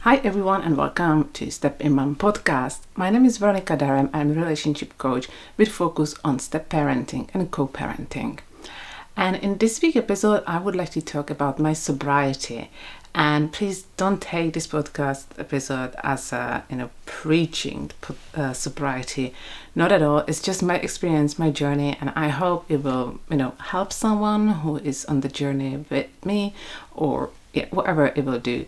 Hi everyone and welcome to Step in Mom podcast. My name is Veronica Darem. I'm a relationship coach with focus on step parenting and co-parenting. And in this week's episode, I would like to talk about my sobriety. And please don't take this podcast episode as preaching sobriety. Not at all. It's just my experience, my journey, and I hope it will help someone who is on the journey with me, or whatever it will do.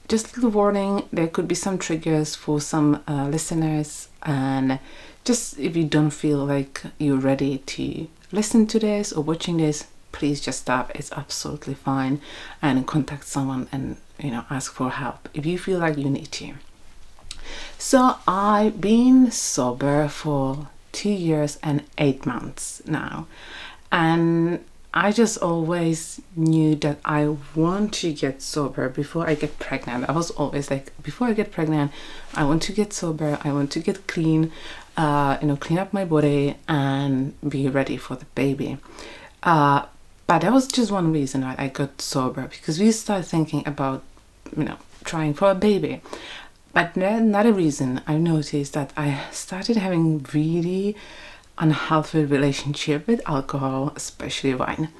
Just a little warning: there could be some triggers for some listeners, and just if you don't feel like you're ready to listen to this or watching this, please just stop. It's absolutely fine, and contact someone and ask for help if you feel like you need to. So I've been sober for 2 years and 8 months now, and I just always knew that I want to get sober before I get pregnant. I was always like, before I get pregnant, I want to get sober. I want to get clean, clean up my body and be ready for the baby. But that was just one reason why I got sober, because we started thinking about, trying for a baby. But another reason I noticed that I started having really unhealthy relationship with alcohol, especially wine.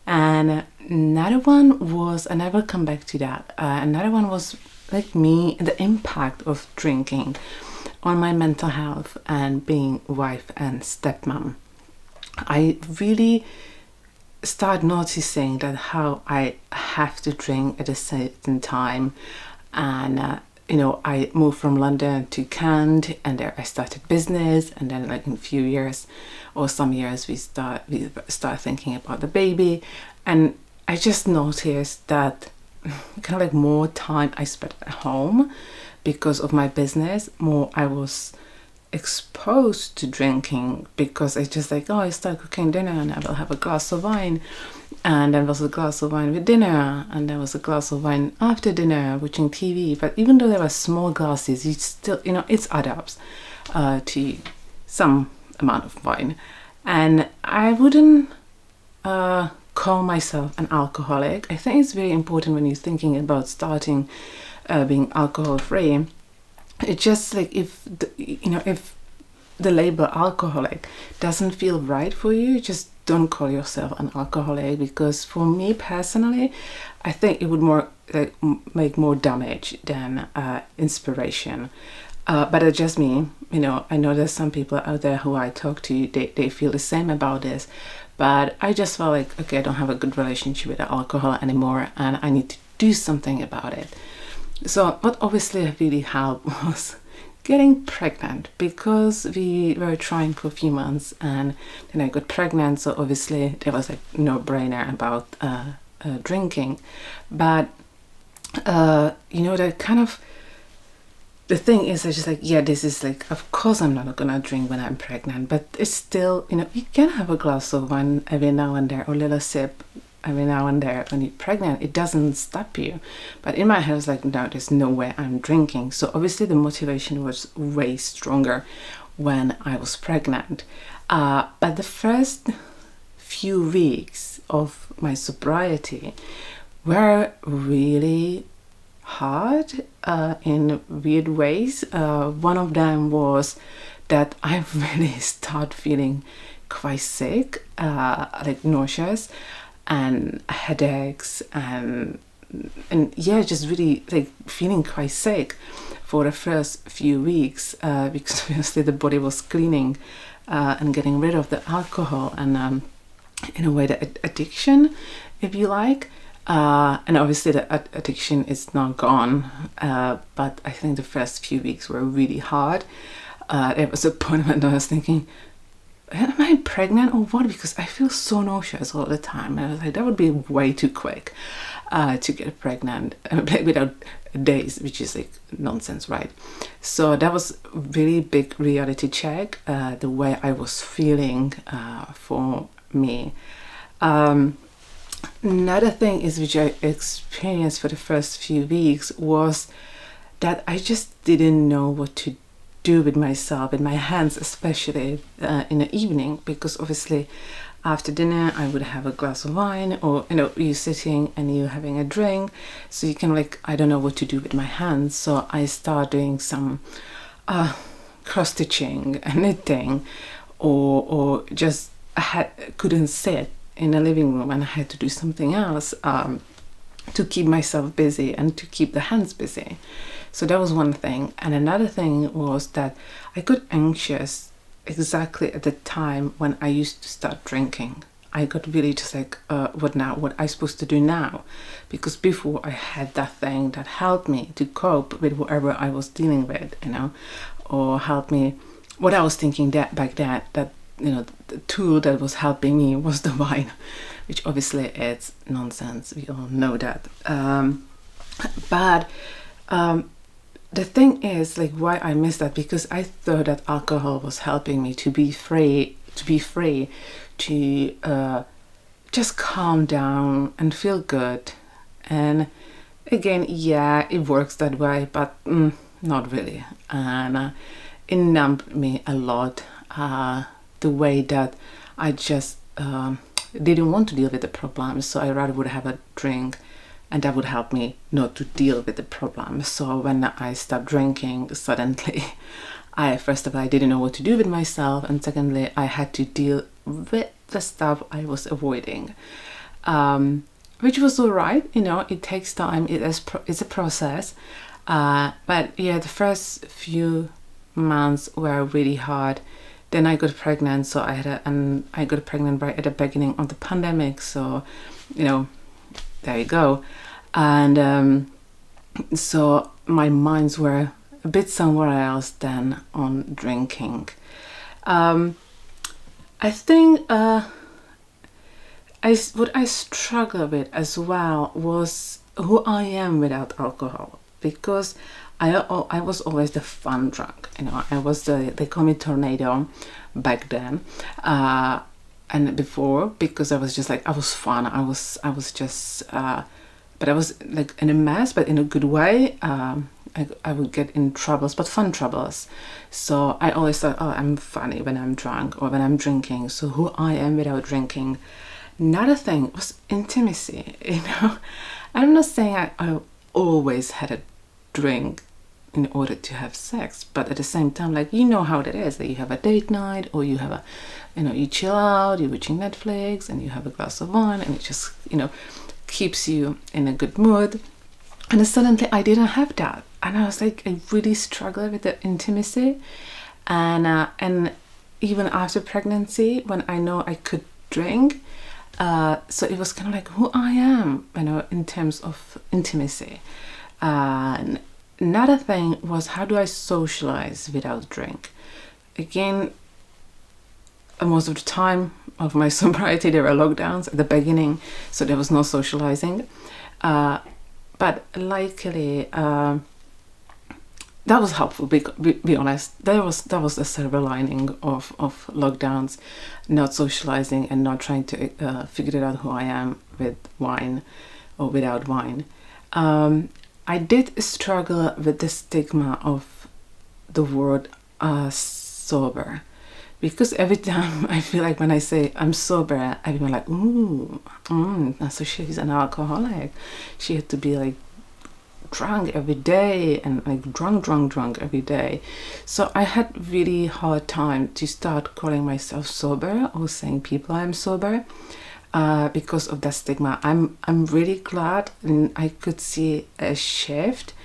And another one was, and I will come back to that, another one was like me, the impact of drinking on my mental health and being wife and stepmom. I really start noticing that how I have to drink at a certain time, and I moved from London to Kent, and there I started business, and then like in a few years or some years we start thinking about the baby, and I just noticed that kind of like more time I spent at home because of my business, more I was exposed to drinking, because I just like, I start cooking dinner and I will have a glass of wine, and there was a glass of wine with dinner, and there was a glass of wine after dinner watching TV. But even though there were small glasses, you still, it adds up to some amount of wine. And I wouldn't call myself an alcoholic. I think it's very important when you're thinking about starting being alcohol free. It's just like if the label alcoholic doesn't feel right for you, just don't call yourself an alcoholic, because for me personally, I think it would make more damage than inspiration. But it's just me. I know there's some people out there who I talk to, they feel the same about this. But I just felt like, okay, I don't have a good relationship with alcohol anymore, and I need to do something about it. So what obviously really helped was getting pregnant, because we were trying for a few months, and then I got pregnant. So obviously there was like no brainer about drinking. But that kind of, the thing is, I just like, this is like, of course I'm not gonna drink when I'm pregnant, but it's still, you can have a glass of wine every now and there, or a little sip every now and there when you're pregnant. It doesn't stop you. But in my head, I was like, no, there's no way I'm drinking. So obviously the motivation was way stronger when I was pregnant. But the first few weeks of my sobriety were really hard in weird ways. One of them was that I really started feeling quite sick, like nauseous and headaches, and just really like feeling quite sick for the first few weeks, because obviously the body was cleaning and getting rid of the alcohol, and in a way the addiction, if you like. And obviously the addiction is not gone, but I think the first few weeks were really hard. There was a point when I was thinking, am I pregnant or what? Because I feel so nauseous all the time. And I was like, that would be way too quick to get pregnant without days, which is like nonsense, right? So that was really big reality check, the way I was feeling for me. Another thing is, which I experienced for the first few weeks, was that I just didn't know what to do with myself, with my hands, especially in the evening, because obviously After dinner, I would have a glass of wine, or you sitting and you having a drink, so you can like, I don't know what to do with my hands, so I start doing some cross stitching and knitting, or just couldn't sit in a living room and I had to do something else to keep myself busy and to keep the hands busy. So that was one thing. And another thing was that I got anxious exactly at the time when I used to start drinking. I got really just like, what now? What I supposed to do now? Because before I had that thing that helped me to cope with whatever I was dealing with, or helped me. What I was thinking that back then, that the tool that was helping me was the wine, which obviously it's nonsense. We all know that. But the thing is, like, why I missed that, because I thought that alcohol was helping me to be free, to just calm down and feel good. And again, yeah, it works that way, but not really. And it numbed me a lot. The way that I just didn't want to deal with the problem, so I rather would have a drink, and that would help me not to deal with the problem. So when I stopped drinking, suddenly, first of all, I didn't know what to do with myself, and secondly, I had to deal with the stuff I was avoiding, which was all right. It takes time. It's a process, but yeah, the first few months were really hard. Then I got pregnant, so I got pregnant right at the beginning of the pandemic. So, there you go. And so my minds were a bit somewhere else than on drinking. I think what I struggled with as well was who I am without alcohol, because I was always the fun drunk. I was they call me tornado back then, and before, because I was just like, I was fun. I was just, but I was like in a mess, but in a good way. I would get in troubles, but fun troubles. So I always thought, oh, I'm funny when I'm drunk or when I'm drinking. So who I am without drinking. Another thing was intimacy. I'm not saying I always had a drink in order to have sex, but at the same time, like, how that is, that you have a date night, or you have you chill out, you're watching Netflix and you have a glass of wine, and it just keeps you in a good mood. And then suddenly I didn't have that, and I was like, I really struggled with the intimacy. And even after pregnancy, when I know I could drink, so it was kind of like who I am, in terms of intimacy. And another thing was, how do I socialize without drink? Again, most of the time of my sobriety, there were lockdowns at the beginning, so there was no socializing. But luckily, that was helpful. Be honest, that was a silver lining of lockdowns, not socializing and not trying to figure out who I am with wine or without wine. I did struggle with the stigma of the word sober, because every time I feel like when I say I'm sober, everyone like, ooh, so she's an alcoholic. She had to be like drunk every day, and like drunk every day. So I had really hard time to start calling myself sober or saying people I'm sober. Because of that stigma. I'm really glad, and I could see a shift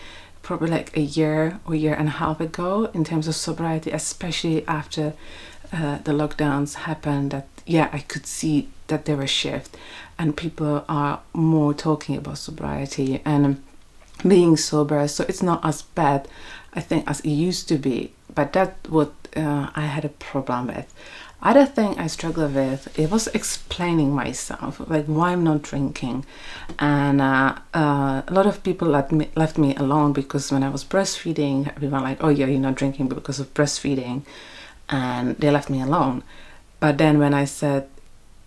probably like a year or year and a half ago in terms of sobriety, especially after the lockdowns happened. That I could see that there was a shift, and people are more talking about sobriety and being sober. So it's not as bad, I think, as it used to be. But that's what I had a problem with. Other thing I struggled with, it was explaining myself, like why I'm not drinking. And a lot of people left me alone, because when I was breastfeeding, everyone like, oh yeah, you're not drinking because of breastfeeding, and they left me alone. But then when I said,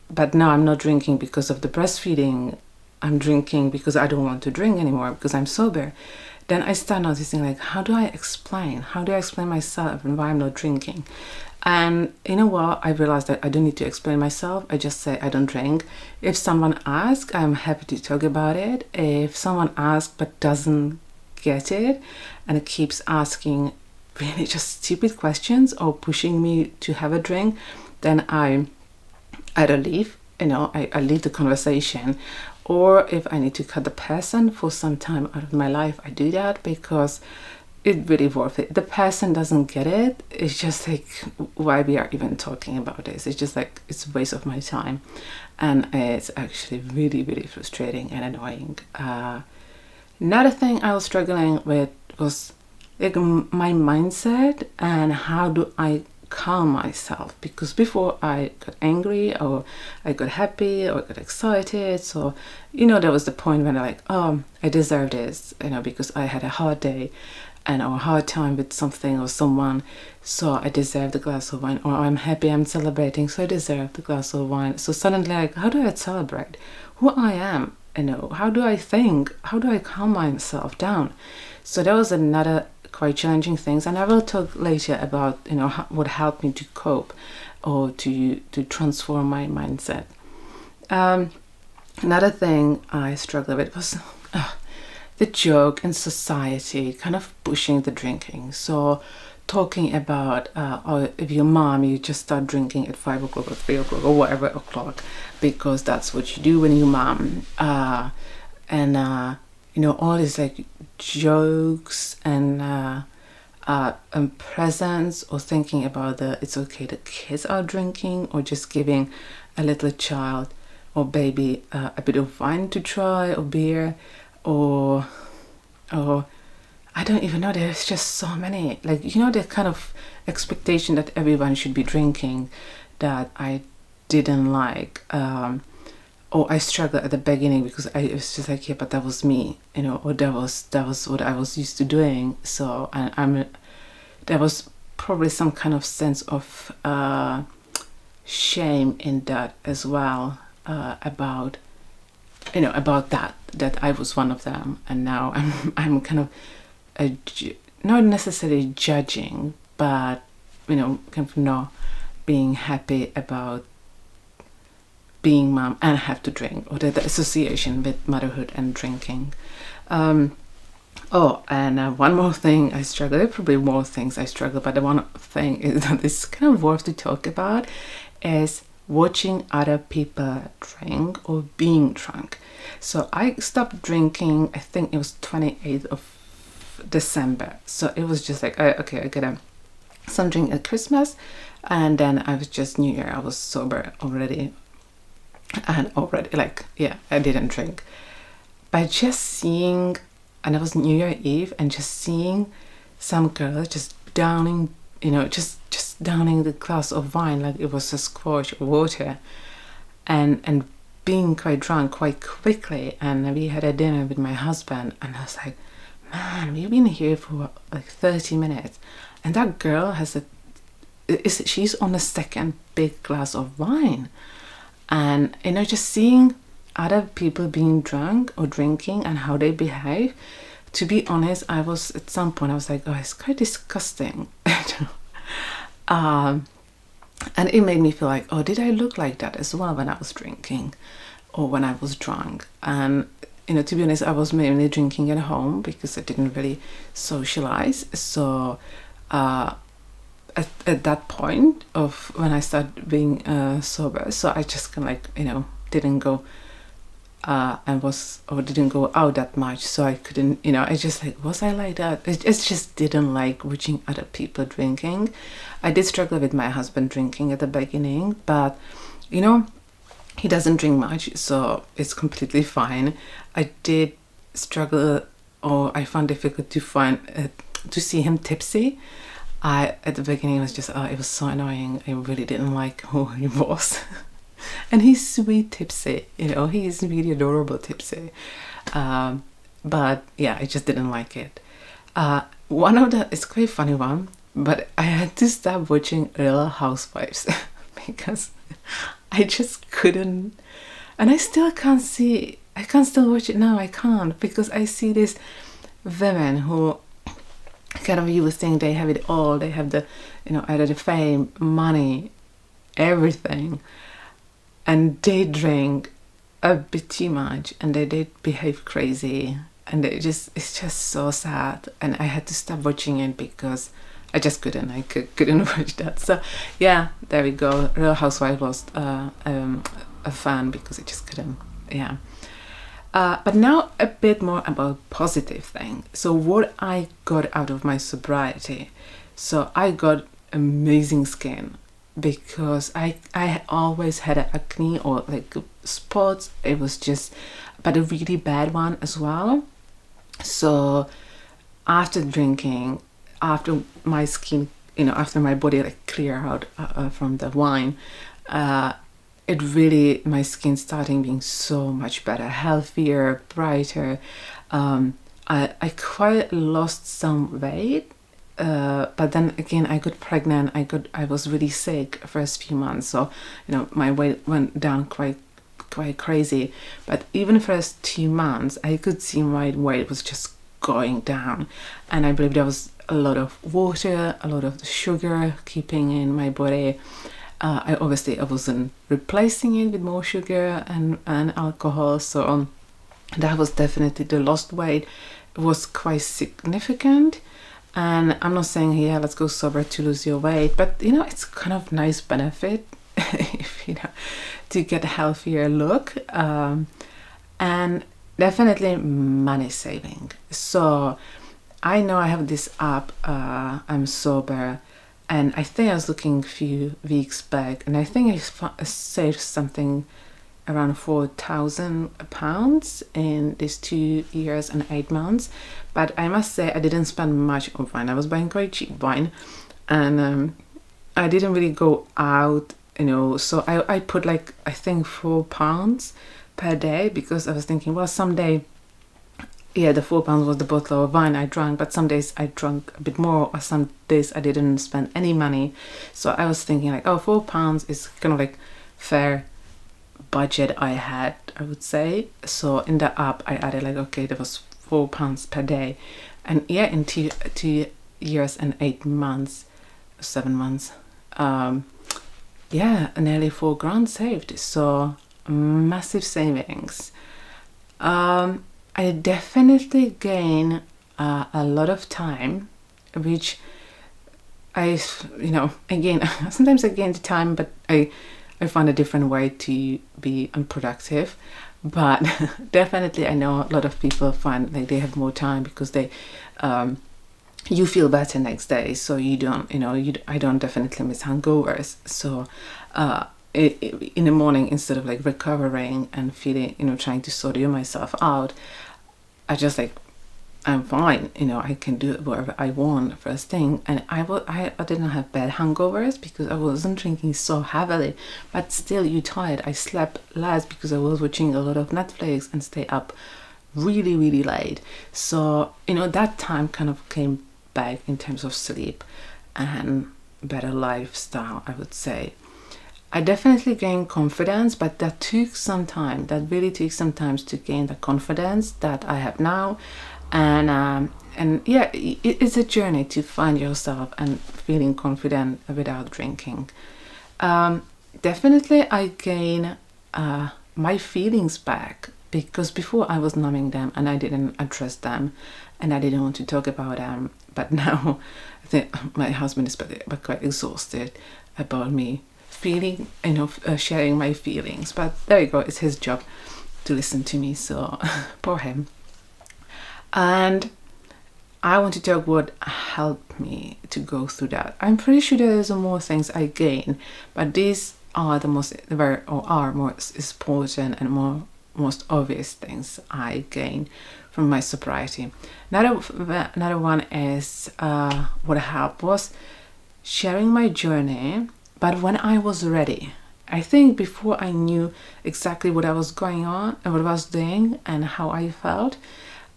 but no, I'm not drinking because of the breastfeeding, I'm drinking because I don't want to drink anymore because I'm sober, then I start noticing, like, how do I explain myself and why I'm not drinking? And you know what? I realized that I don't need to explain myself. I just say I don't drink. If someone asks, I'm happy to talk about it. If someone asks but doesn't get it and keeps asking really just stupid questions or pushing me to have a drink, then I either leave, I leave the conversation, or if I need to cut the person for some time out of my life, I do that, because it's really worth it. The person doesn't get it. It's just like, why we are even talking about this? It's just like, it's a waste of my time, and it's actually really, really frustrating and annoying. Another thing I was struggling with was like my mindset and how do I calm myself, because before I got angry or I got happy or I got excited. So there was the point when I deserve this, because I had a hard day and or a hard time with something or someone, so I deserve the glass of wine, or I'm happy, I'm celebrating, so I deserve the glass of wine. So suddenly, how do I celebrate who I am? How do I think? How do I calm myself down? So that was another quite challenging things, and I will talk later about what helped me to cope or to transform my mindset. Another thing I struggled with was the joke in society kind of pushing the drinking. So talking about if your mom, you just start drinking at 5 o'clock or 3 o'clock or whatever o'clock, because that's what you do when you're mom. And all these like jokes and presents, or thinking about it's okay the kids are drinking, or just giving a little child or baby a bit of wine to try, or beer, or I don't even know, there's just so many, the kind of expectation that everyone should be drinking that I didn't like. Or I struggled at the beginning because I was just like, yeah, but that was me, or that was what I was used to doing. So there was probably some kind of sense of shame in that as well, about that I was one of them, and now I'm kind of not necessarily judging, but kind of not being happy about being mom and have to drink, or the association with motherhood and drinking. And one more thing I struggle, there are probably more things I struggle, but the one thing is that it's kind of worth to talk about is watching other people drink or being drunk. So I stopped drinking, I think it was 28th of December. So it was just like, I get some drink at Christmas, and then I was just New Year, I was sober already. And I didn't drink. By just seeing, and it was New Year Eve, and just seeing some girl just downing, just downing the glass of wine like it was a squash or water, and being quite drunk quite quickly. And we had a dinner with my husband, and I was like, man, we've been here for like 30 minutes, and that girl she's on the second big glass of wine. And just seeing other people being drunk or drinking and how they behave, to be honest, I was at some point, I was like, oh, it's quite disgusting. And it made me feel like, oh, did I look like that as well when I was drinking or when I was drunk? And to be honest, I was mainly drinking at home because I didn't really socialize. So at that point of when I started being sober, so I just kind of didn't go didn't go out that much, so I couldn't, I just was I like that? I just didn't like watching other people drinking. I did struggle with my husband drinking at the beginning, but he doesn't drink much, so it's completely fine. I did struggle, or I found difficult to see him tipsy. At the beginning, it was just, it was so annoying. I really didn't like who he was. And he's sweet tipsy, he's really adorable tipsy. But yeah, I just didn't like it. It's quite a funny one, but I had to stop watching Real Housewives because I just couldn't. And I can still watch it now. I can't, because I see these women who kind of you would think they have it all. They have the, either the fame, money, everything, and they drink a bit too much, and they behave crazy, and it's just so sad. And I had to stop watching it because I just couldn't. I couldn't watch that. So yeah, there we go. Real Housewives was a fan because I just couldn't. Yeah. But now a bit more about positive thing. So what I got out of my sobriety. So I got amazing skin because I always had acne or like spots. It was just, but a really bad one as well. So after drinking, after my skin, after my body like clear out from the wine, it really, my skin starting being so much better, healthier, brighter. I quite lost some weight, but then again I got pregnant. I was really sick first few months, so my weight went down quite crazy. But even first 2 months, I could see my weight was just going down, and I believe there was a lot of water, a lot of sugar keeping in my body. I wasn't replacing it with more sugar and alcohol, so that was definitely the lost weight. It was quite significant, and I'm not saying here let's go sober to lose your weight, but it's kind of nice benefit if to get a healthier look, and definitely money saving. So I know I have this app, I'm sober. And I think I was looking a few weeks back, and I think I saved something around £4,000 in these 2 years and 8 months. But I must say I didn't spend much on wine. I was buying quite cheap wine, and I didn't really go out, So I put like, I think £4 per day, because I was thinking, well, someday, yeah, the £4 was the bottle of wine I drank, but some days I drank a bit more, or some days I didn't spend any money. So I was thinking like, oh, £4 is kind of like fair budget I had, I would say. So in the app I added like, okay, there was £4 per day, and yeah, in two years and 8 months, 7 months, yeah, nearly £4,000 saved. So massive savings. I definitely gain a lot of time, which I, again, sometimes I gain the time, but I find a different way to be unproductive. But definitely I know a lot of people find like they have more time because they, you feel better next day. So you don't, I don't definitely miss hangovers. So, in the morning, instead of like recovering and feeling, trying to sort myself out, I just like, I'm fine, I can do whatever I want first thing. And I didn't have bad hangovers because I wasn't drinking so heavily, but still you're tired. I slept less because I was watching a lot of Netflix and stay up really, really late. So, that time kind of came back in terms of sleep and better lifestyle, I would say. I definitely gained confidence, but that took some time. That really took some time to gain the confidence that I have now. And yeah, it's a journey to find yourself and feeling confident without drinking. Definitely I gain my feelings back, because before I was numbing them and I didn't address them and I didn't want to talk about them. But now I think my husband is quite exhausted about me feeling, sharing my feelings. But there you go, it's his job to listen to me, so poor him. And I want to talk what helped me to go through that. I'm pretty sure there's more things I gain, but these are the most important and most obvious things I gain from my sobriety. Another one is what helped was sharing my journey, but when I was ready. I think before I knew exactly what I was going on and what I was doing and how I felt,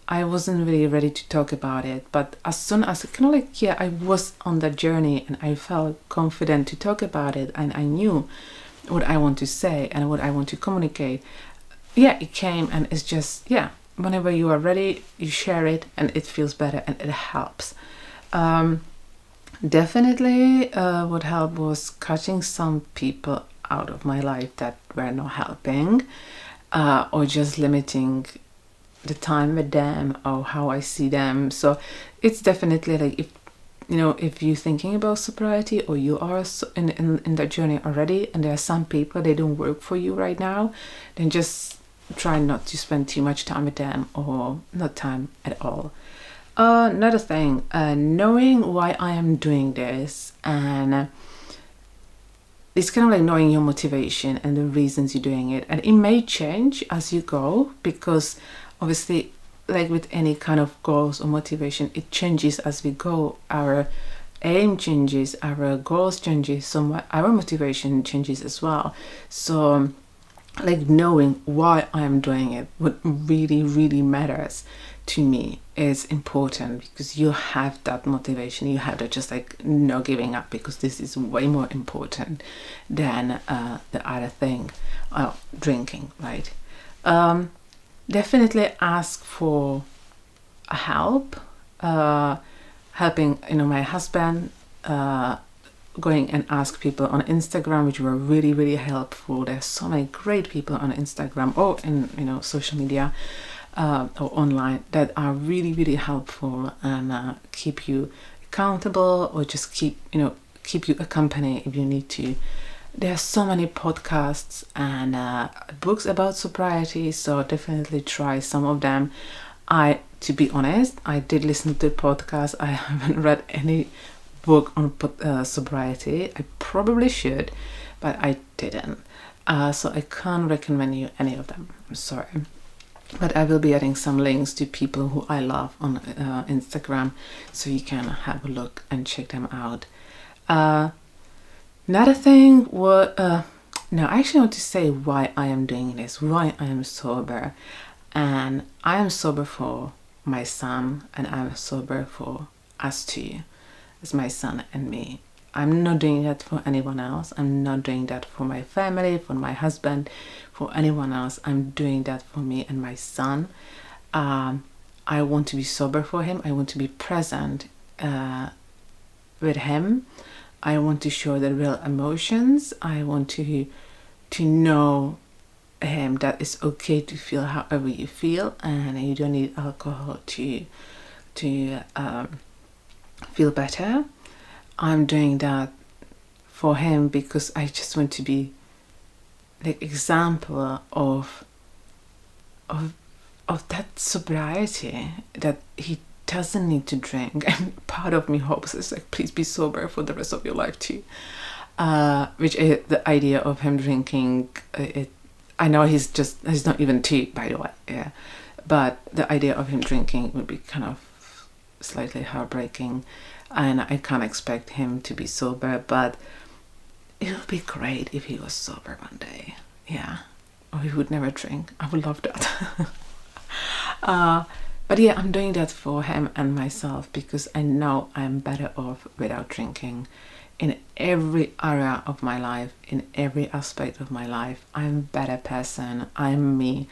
I wasn't really ready to talk about it. But as soon as I was on that journey and I felt confident to talk about it, and I knew what I want to say and what I want to communicate, it came. And it's just, whenever you are ready, you share it and it feels better and it helps. Definitely what helped was cutting some people out of my life that were not helping, or just limiting the time with them or how I see them. So it's definitely like, if you're thinking about sobriety, or you are in that journey already, and there are some people they don't work for you right now, then just try not to spend too much time with them, or not time at all. Another thing, knowing why I am doing this, and it's kind of like knowing your motivation and the reasons you're doing it, and it may change as you go, because obviously, like with any kind of goals or motivation, it changes as we go. Our aim changes, our goals changes, so our motivation changes as well. So like knowing why I'm doing it, what really, really matters to me, is important, because you have that motivation, you have that just like no giving up, because this is way more important than the other thing, drinking, right? Definitely ask for help, helping, my husband, going and ask people on Instagram, which were really, really helpful. There's so many great people on Instagram or in social media, or online, that are really, really helpful, and keep you accountable, or just keep you accompanied if you need to. There are so many podcasts and books about sobriety, so definitely try some of them. To be honest, I did listen to the podcast. I haven't read any book on sobriety. I probably should, but I didn't. So I can't recommend you any of them. I'm sorry. But I will be adding some links to people who I love on Instagram, so you can have a look and check them out. Another thing was, no, I actually want to say why I am doing this, why I am sober. And I am sober for my son, and I am sober for us two, as my son and me. I'm not doing that for anyone else. I'm not doing that for my family, for my husband, for anyone else. I'm doing that for me and my son. I want to be sober for him. I want to be present with him. I want to show the real emotions. I want to know him that it's okay to feel however you feel, and you don't need alcohol to feel better. I'm doing that for him because I just want to be the example of that sobriety, that he doesn't need to drink. And part of me hopes it's like, please be sober for the rest of your life too. Which is the idea of him drinking. I know he's not even 2, by the way. Yeah, but the idea of him drinking would be kind of slightly heartbreaking, and I can't expect him to be sober. But it would be great if he was sober one day. Yeah, or he would never drink. I would love that. But yeah, I'm doing that for him and myself, because I know I'm better off without drinking. In every area of my life, in every aspect of my life, I'm a better person. I'm me.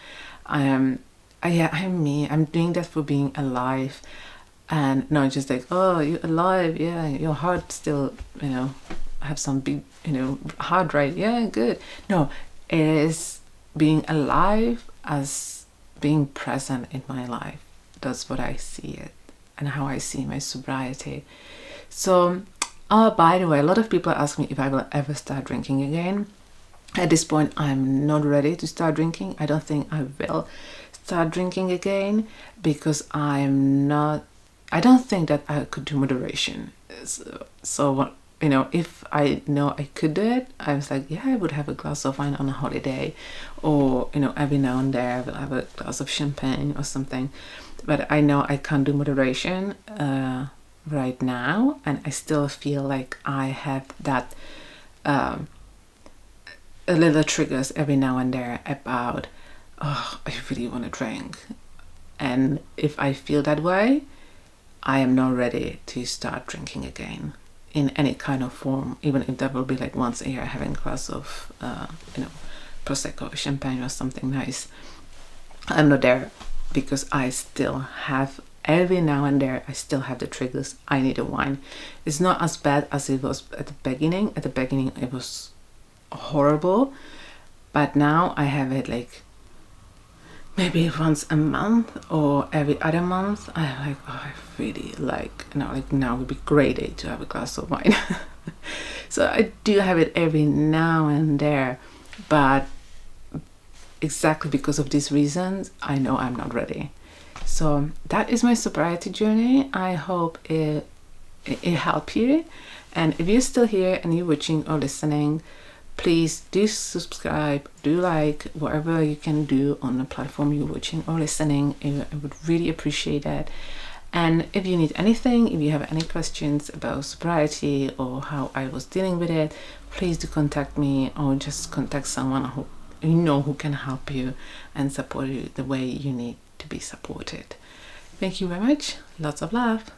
I'm me. I'm doing that for being alive, and not just like, oh, you're alive. Yeah, your heart still, have some big, heart rate. Yeah, good. No, it is being alive as being present in my life. That's what I see it, and how I see my sobriety. So, by the way, a lot of people ask me if I will ever start drinking again. At this point, I'm not ready to start drinking. I don't think I will start drinking again, because I don't think that I could do moderation. So if I know I could do it, I was like, yeah, I would have a glass of wine on a holiday, or every now and then I will have a glass of champagne or something. But I know I can't do moderation right now, and I still feel like I have that a little triggers every now and then about, oh, I really want to drink. And if I feel that way, I am not ready to start drinking again in any kind of form, even if that will be like once a year having a glass of Prosecco or champagne or something nice. I'm not there, because I still have every now and then I still have the triggers. I need a wine. It's not as bad as it was at the beginning. At the beginning it was horrible, but now I have it like maybe once a month or every other month. I'm like, oh, I really like, like now would be a great day to have a glass of wine. So I do have it every now and there, but exactly because of these reasons, I know I'm not ready. So that is my sobriety journey. I hope it helped you. And if you're still here and you're watching or listening, please do subscribe, do like whatever you can do on the platform you're watching or listening. I would really appreciate it. And if you need anything, if you have any questions about sobriety or how I was dealing with it, please do contact me, or just contact someone who can help you and support you the way you need to be supported. Thank you very much. Lots of love.